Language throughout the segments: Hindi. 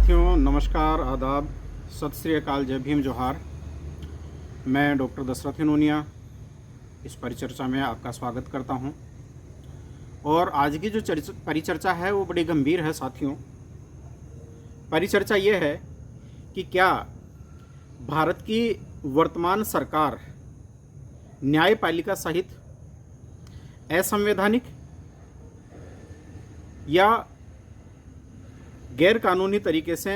साथियों नमस्कार, आदाब, सत श्री अकाल, जय भीम, जोहार। मैं डॉक्टर दशरथ हिनोनिया इस परिचर्चा में आपका स्वागत करता हूं। और आज की जो परिचर्चा है वो बड़ी गंभीर है साथियों। परिचर्चा ये है कि क्या भारत की वर्तमान सरकार न्यायपालिका सहित असंवैधानिक या गैर कानूनी तरीके से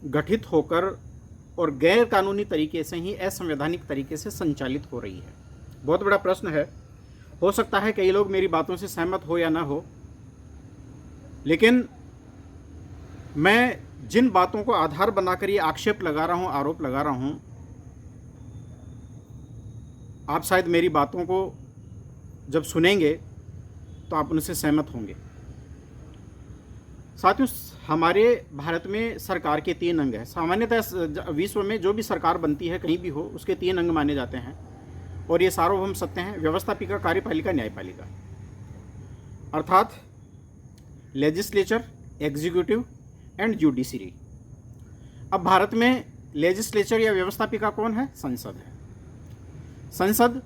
गठित होकर और गैर कानूनी तरीके से ही असंवैधानिक तरीके से संचालित हो रही है। बहुत बड़ा प्रश्न है। हो सकता है कई लोग मेरी बातों से सहमत हो या ना हो, लेकिन मैं जिन बातों को आधार बनाकर ये आक्षेप लगा रहा हूँ, आरोप लगा रहा हूँ, आप शायद मेरी बातों को जब सुनेंगे तो आप उनसे सहमत होंगे। साथियों, हमारे भारत में सरकार के 3 अंग हैं। सामान्यतः विश्व में जो भी सरकार बनती है कहीं भी हो, उसके 3 अंग माने जाते हैं और ये सार्वभौम सत्य हैं: व्यवस्थापिका, कार्यपालिका, न्यायपालिका। अर्थात लेजिस्लेचर, एग्जीक्यूटिव एंड जुडिशरी। अब भारत में लेजिस्लेचर या व्यवस्थापिका कौन है? संसद है। संसद,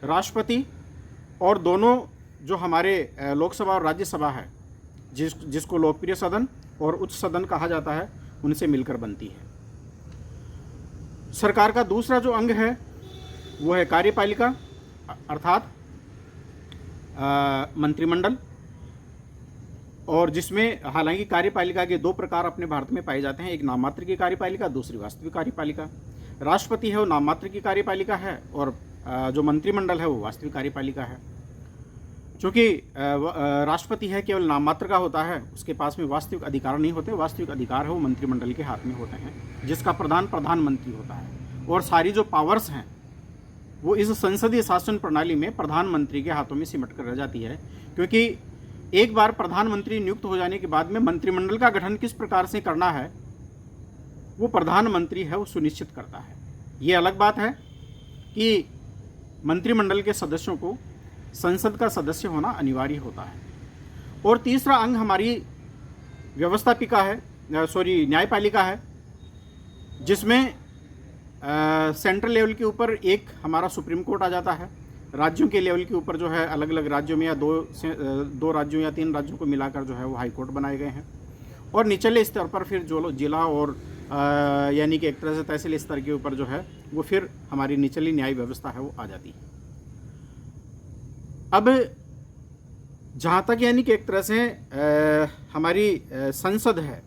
राष्ट्रपति और दोनों जो हमारे लोकसभा और राज्यसभा है, जिसको लोकप्रिय सदन और उच्च सदन कहा जाता है, उनसे मिलकर बनती है। सरकार का दूसरा जो अंग है वो है कार्यपालिका, अर्थात मंत्रिमंडल, और जिसमें हालांकि कार्यपालिका के 2 प्रकार अपने भारत में पाए जाते हैं। एक नाममात्र की कार्यपालिका, दूसरी वास्तविक कार्यपालिका। राष्ट्रपति है वो नाममात्र की कार्यपालिका है और जो मंत्रिमंडल है वो वास्तविक कार्यपालिका है। चूँकि राष्ट्रपति है केवल नाममात्र का होता है, उसके पास में वास्तविक अधिकार नहीं होते। वास्तविक अधिकार है वो मंत्रिमंडल के हाथ में होते हैं, जिसका प्रधान प्रधानमंत्री होता है। और सारी जो पावर्स हैं वो इस संसदीय शासन प्रणाली में प्रधानमंत्री के हाथों में सिमट कर रह जाती है, क्योंकि एक बार प्रधानमंत्री नियुक्त हो जाने के बाद में मंत्रिमंडल का गठन किस प्रकार से करना है वो प्रधानमंत्री है वो सुनिश्चित करता है। ये अलग बात है कि मंत्रिमंडल के सदस्यों को संसद का सदस्य होना अनिवार्य होता है। और तीसरा अंग हमारी व्यवस्थापिका है, न्यायपालिका है, जिसमें सेंट्रल लेवल के ऊपर एक हमारा सुप्रीम कोर्ट आ जाता है। राज्यों के लेवल के ऊपर जो है अलग अलग राज्यों में या 2 राज्यों या 3 राज्यों को मिलाकर जो है वो हाई कोर्ट बनाए गए हैं। और निचले स्तर पर फिर जो जिला और यानी कि एक तरह से तहसील स्तर के ऊपर जो है वो फिर हमारी निचली न्याय व्यवस्था है वो आ जाती है। अब जहाँ तक यानी कि एक तरह से हमारी संसद है,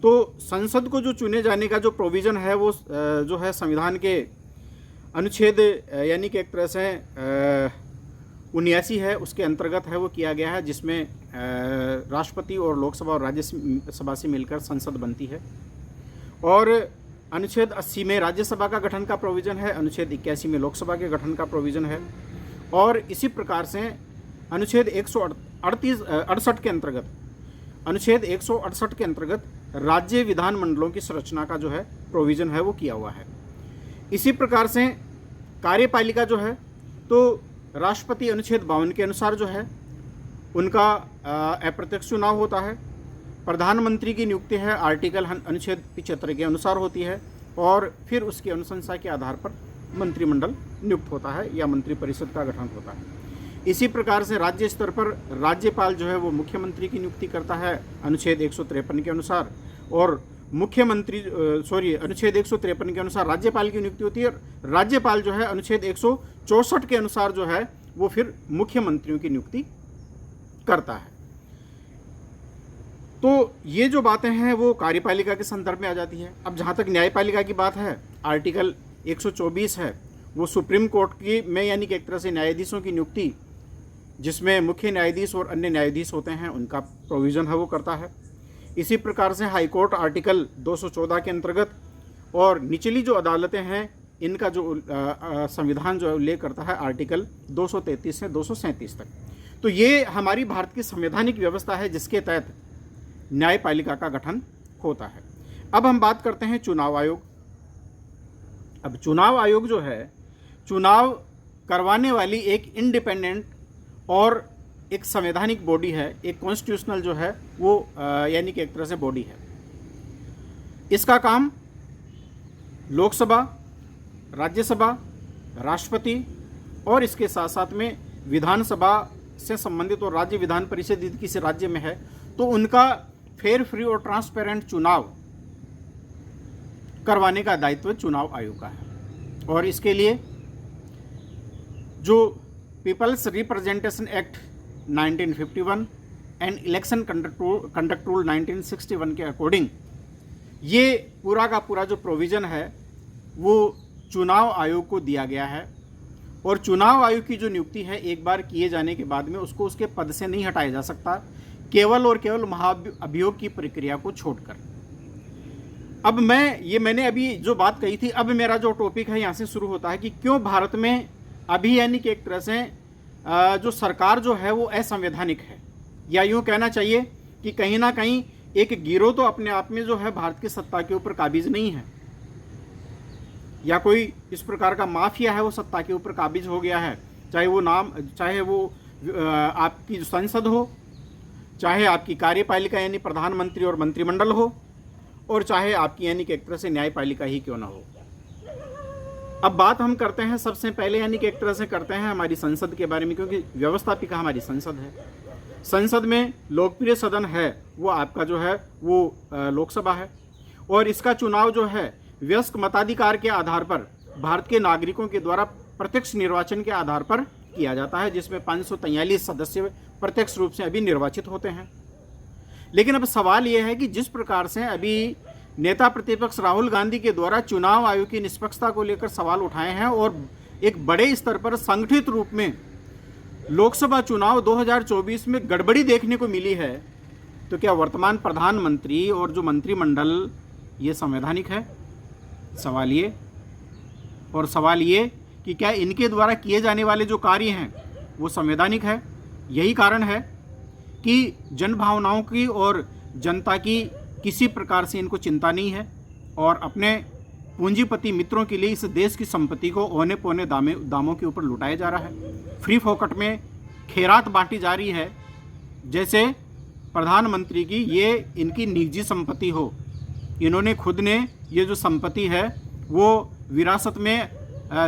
तो संसद को जो चुने जाने का जो प्रोविज़न है वो जो है संविधान के अनुच्छेद यानी कि एक तरह से 79 है, उसके अंतर्गत है वो किया गया है, जिसमें राष्ट्रपति और लोकसभा और राज्यसभा से मिलकर संसद बनती है। और अनुच्छेद 80 में राज्यसभा का गठन का प्रोविज़न है, अनुच्छेद 81 में लोकसभा के गठन का प्रोविज़न है। और इसी प्रकार से अनुच्छेद 168 के अंतर्गत, अनुच्छेद 168 के अंतर्गत राज्य विधानमंडलों की संरचना का जो है प्रोविज़न है वो किया हुआ है। इसी प्रकार से कार्यपालिका जो है, तो राष्ट्रपति अनुच्छेद 52 के अनुसार जो है उनका अप्रत्यक्ष चुनाव होता है। प्रधानमंत्री की नियुक्ति है आर्टिकल अनुच्छेद 75 के अनुसार होती है, और फिर उसकी अनुशंसा के आधार पर मंत्रिमंडल नियुक्त होता है या मंत्रिपरिषद का गठन होता है। इसी प्रकार से राज्य स्तर पर राज्यपाल जो है वो मुख्यमंत्री की नियुक्ति करता है अनुच्छेद 153 के अनुसार, और अनुच्छेद 153 के अनुसार राज्यपाल की नियुक्ति होती है। राज्यपाल जो है अनुच्छेद 164 के अनुसार जो है वो फिर मुख्यमंत्रियों की नियुक्ति करता है। तो ये जो बातें हैं वो कार्यपालिका के संदर्भ में आ जाती है। अब जहाँ तक न्यायपालिका की बात है, आर्टिकल 124 है वो सुप्रीम कोर्ट की में यानी कि एक तरह से न्यायाधीशों की नियुक्ति, जिसमें मुख्य न्यायाधीश और अन्य न्यायाधीश होते हैं, उनका प्रोविज़न है वो करता है। इसी प्रकार से हाई कोर्ट आर्टिकल 214 के अंतर्गत, और निचली जो अदालतें हैं इनका जो संविधान जो उल्लेख करता है आर्टिकल 233 से 237 तक। तो ये हमारी भारत की संवैधानिक व्यवस्था है जिसके तहत न्यायपालिका का गठन होता है। अब हम बात करते हैं चुनाव आयोग। अब चुनाव आयोग जो है, चुनाव करवाने वाली एक इंडिपेंडेंट और एक संवैधानिक बॉडी है, एक कॉन्स्टिट्यूशनल जो है वो यानी कि एक तरह से बॉडी है। इसका काम लोकसभा, राज्यसभा, राष्ट्रपति और इसके साथ साथ में विधानसभा से संबंधित और राज्य विधान परिषद यदि किसी राज्य में है तो उनका फेयर, फ्री और ट्रांसपेरेंट चुनाव करवाने का दायित्व चुनाव आयोग का है। और इसके लिए जो peoples representation act 1951 and election conduct rule 1961 के अकॉर्डिंग ये पूरा का पूरा जो प्रोविज़न है वो चुनाव आयोग को दिया गया है। और चुनाव आयोग की जो नियुक्ति है एक बार किए जाने के बाद में उसको उसके पद से नहीं हटाया जा सकता, केवल और केवल महाअभियोग की प्रक्रिया को छोड़कर। अब मैंने अभी जो बात कही थी, अब मेरा जो टॉपिक है यहाँ से शुरू होता है कि क्यों भारत में अभी यानी कि एक तरह से जो सरकार जो है वो असंवैधानिक है, या यूँ कहना चाहिए कि कहीं ना कहीं एक गिरोह तो अपने आप में जो है भारत की सत्ता के ऊपर काबिज नहीं है, या कोई इस प्रकार का माफिया है वो सत्ता के ऊपर काबिज हो गया है। चाहे वो आपकी जो संसद हो, चाहे आपकी कार्यपालिका यानी प्रधानमंत्री और मंत्रिमंडल हो, और चाहे आपकी यानी कि एक तरह से न्यायपालिका ही क्यों ना हो। अब बात हम करते हैं सबसे पहले यानी कि एक तरह से करते हैं हमारी संसद के बारे में, क्योंकि व्यवस्थापिका हमारी संसद है। संसद में लोकप्रिय सदन है वो आपका जो है वो लोकसभा है, और इसका चुनाव जो है वयस्क मताधिकार के आधार पर भारत के नागरिकों के द्वारा प्रत्यक्ष निर्वाचन के आधार पर किया जाता है, जिसमें 543 सदस्य प्रत्यक्ष रूप से अभी निर्वाचित होते हैं। लेकिन अब सवाल यह है कि जिस प्रकार से अभी नेता प्रतिपक्ष राहुल गांधी के द्वारा चुनाव आयोग की निष्पक्षता को लेकर सवाल उठाए हैं और एक बड़े स्तर पर संगठित रूप में लोकसभा चुनाव 2024 में गड़बड़ी देखने को मिली है, तो क्या वर्तमान प्रधानमंत्री और जो मंत्रिमंडल ये संवैधानिक है? सवाल ये कि क्या इनके द्वारा किए जाने वाले जो कार्य हैं वो संवैधानिक है? यही कारण है कि जनभावनाओं की और जनता की किसी प्रकार से इनको चिंता नहीं है, और अपने पूंजीपति मित्रों के लिए इस देश की संपत्ति को औने पौने दामों के ऊपर लुटाया जा रहा है। फ्री फोकट में खैरात बांटी जा रही है, जैसे प्रधानमंत्री की ये इनकी निजी संपत्ति हो। इन्होंने खुद ने ये जो संपत्ति है वो विरासत में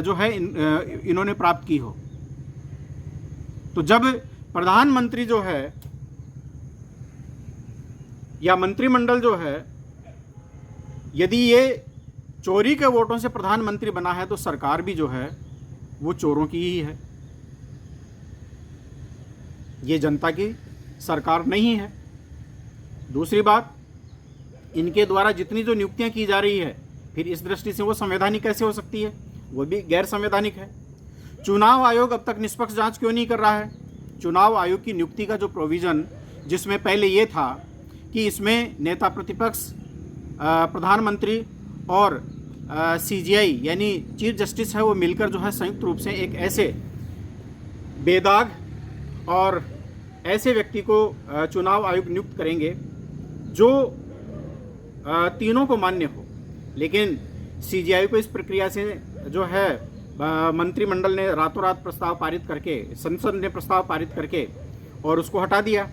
जो है इन्होंने प्राप्त की हो। तो जब प्रधानमंत्री जो है या मंत्रिमंडल जो है, यदि ये चोरी के वोटों से प्रधानमंत्री बना है तो सरकार भी जो है वो चोरों की ही है, ये जनता की सरकार नहीं है। दूसरी बात, इनके द्वारा जितनी जो नियुक्तियां की जा रही है, फिर इस दृष्टि से वो संवैधानिक कैसे हो सकती है? वो भी गैर संवैधानिक है। चुनाव आयोग अब तक निष्पक्ष जांच क्यों नहीं कर रहा है? चुनाव आयोग की नियुक्ति का जो प्रोविज़न, जिसमें पहले ये था कि इसमें नेता प्रतिपक्ष, प्रधानमंत्री और CJI यानी चीफ जस्टिस है वो मिलकर जो है संयुक्त रूप से एक ऐसे बेदाग और ऐसे व्यक्ति को चुनाव आयोग नियुक्त करेंगे जो तीनों को मान्य हो। लेकिन CJI को इस प्रक्रिया से जो है मंत्रिमंडल ने रातों रात प्रस्ताव पारित करके, संसद ने प्रस्ताव पारित करके और उसको हटा दिया।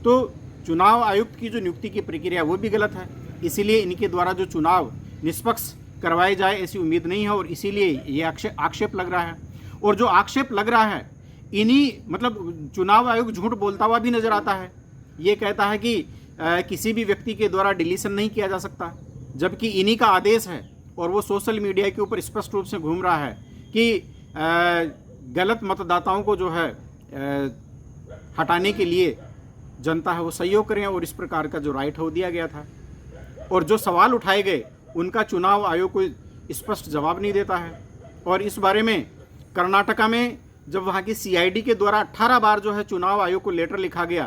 तो चुनाव आयुक्त की जो नियुक्ति की प्रक्रिया वो भी गलत है। इसीलिए इनके द्वारा जो चुनाव निष्पक्ष करवाए जाए ऐसी उम्मीद नहीं है, और इसीलिए ये आक्षेप लग रहा है। और जो आक्षेप लग रहा है, इन्हीं मतलब चुनाव आयोग झूठ बोलता हुआ भी नजर आता है। ये कहता है कि किसी भी व्यक्ति के द्वारा डिलीशन नहीं किया जा सकता, जबकि इन्हीं का आदेश है और वो सोशल मीडिया के ऊपर स्पष्ट रूप से घूम रहा है कि गलत मतदाताओं को जो है हटाने के लिए जनता है वो सहयोग करें, और इस प्रकार का जो राइट हो दिया गया था। और जो सवाल उठाए गए उनका चुनाव आयोग कोई स्पष्ट जवाब नहीं देता है। और इस बारे में कर्नाटका में जब वहाँ की CID के द्वारा 18 बार जो है चुनाव आयोग को लेटर लिखा गया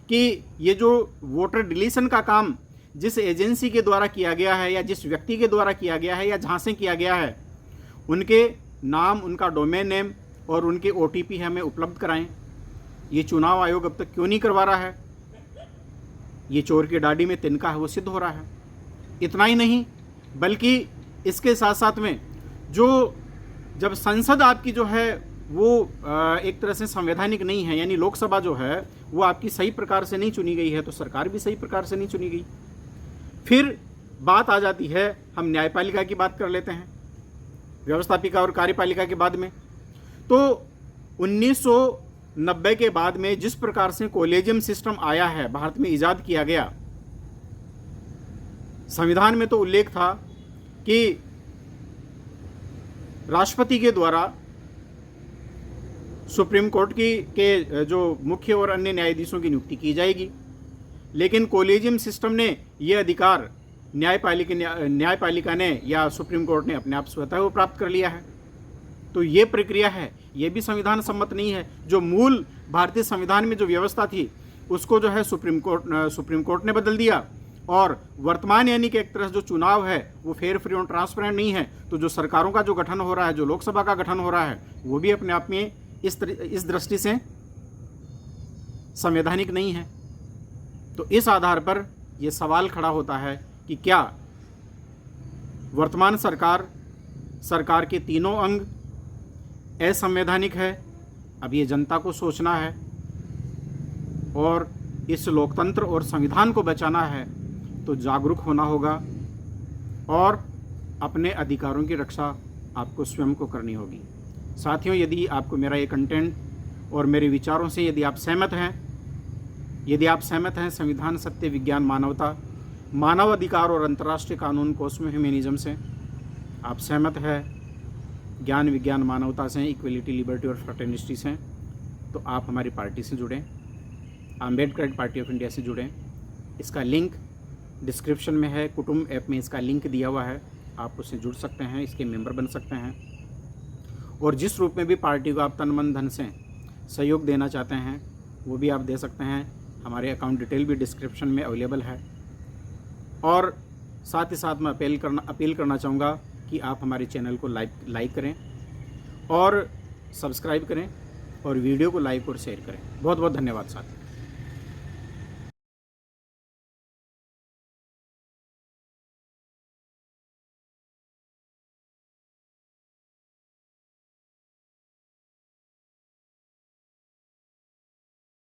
कि ये जो वोटर डिलीशन का काम जिस एजेंसी के द्वारा किया गया है या जिस व्यक्ति के द्वारा किया गया है या जहाँ से किया गया है, उनके नाम, उनका डोमेन नेम और उनके OTP हमें उपलब्ध कराएं। ये चुनाव आयोग अब तक क्यों नहीं करवा रहा है? ये चोर की डाडी में तिनका है वो सिद्ध हो रहा है। इतना ही नहीं, बल्कि इसके साथ साथ में जो जब संसद आपकी जो है वो एक तरह से संवैधानिक नहीं है, यानी लोकसभा जो है वो आपकी सही प्रकार से नहीं चुनी गई है, तो सरकार भी सही प्रकार से नहीं चुनी गई। फिर बात आ जाती है, हम न्यायपालिका की बात कर लेते हैं, व्यवस्थापिका और कार्यपालिका के बाद में। तो 1990 के बाद में जिस प्रकार से कॉलेजियम सिस्टम आया है, भारत में इजाद किया गया, संविधान में तो उल्लेख था कि राष्ट्रपति के द्वारा सुप्रीम कोर्ट के जो मुख्य और अन्य न्यायाधीशों की नियुक्ति की जाएगी, लेकिन कॉलेजियम सिस्टम ने यह अधिकार न्यायपालिका ने या सुप्रीम कोर्ट ने अपने आप स्वतः वो प्राप्त कर लिया है। तो ये प्रक्रिया है, ये भी संविधान सम्मत नहीं है। जो मूल भारतीय संविधान में जो व्यवस्था थी उसको जो है सुप्रीम कोर्ट ने बदल दिया, और वर्तमान यानी कि एक तरह से जो चुनाव है वो फेयर, फ्री और ट्रांसपेरेंट नहीं है। तो जो सरकारों का जो गठन हो रहा है, जो लोकसभा का गठन हो रहा है, वो भी अपने आप में इस दृष्टि से संवैधानिक नहीं है। तो इस आधार पर यह सवाल खड़ा होता है कि क्या वर्तमान सरकार के तीनों अंग असंवैधानिक है? अब ये जनता को सोचना है, और इस लोकतंत्र और संविधान को बचाना है तो जागरूक होना होगा, और अपने अधिकारों की रक्षा आपको स्वयं को करनी होगी। साथियों, यदि आपको मेरा ये कंटेंट और मेरे विचारों से यदि आप सहमत हैं संविधान, सत्य, विज्ञान, मानवता, मानव अधिकार और अंतर्राष्ट्रीय कानून कॉस्मो ह्यूमैनिज्म से आप सहमत है, ज्ञान, विज्ञान, मानवता से, इक्वलिटी, लिबर्टी और फ्रेटर्निटी से, तो आप हमारी पार्टी से जुड़ें, अम्बेडकर पार्टी ऑफ इंडिया से जुड़ें। इसका लिंक डिस्क्रिप्शन में है, कुटुंब ऐप में इसका लिंक दिया हुआ है, आप उससे जुड़ सकते हैं, इसके मेंबर बन सकते हैं। और जिस रूप में भी पार्टी को आप तन मन धन से सहयोग देना चाहते हैं वो भी आप दे सकते हैं। हमारे अकाउंट डिटेल भी डिस्क्रिप्शन में अवेलेबल है। और साथ ही साथ मैं अपील करना चाहूँगा कि आप हमारे चैनल को लाइक करें और सब्सक्राइब करें, और वीडियो को लाइक और शेयर करें। बहुत बहुत धन्यवाद साथियों।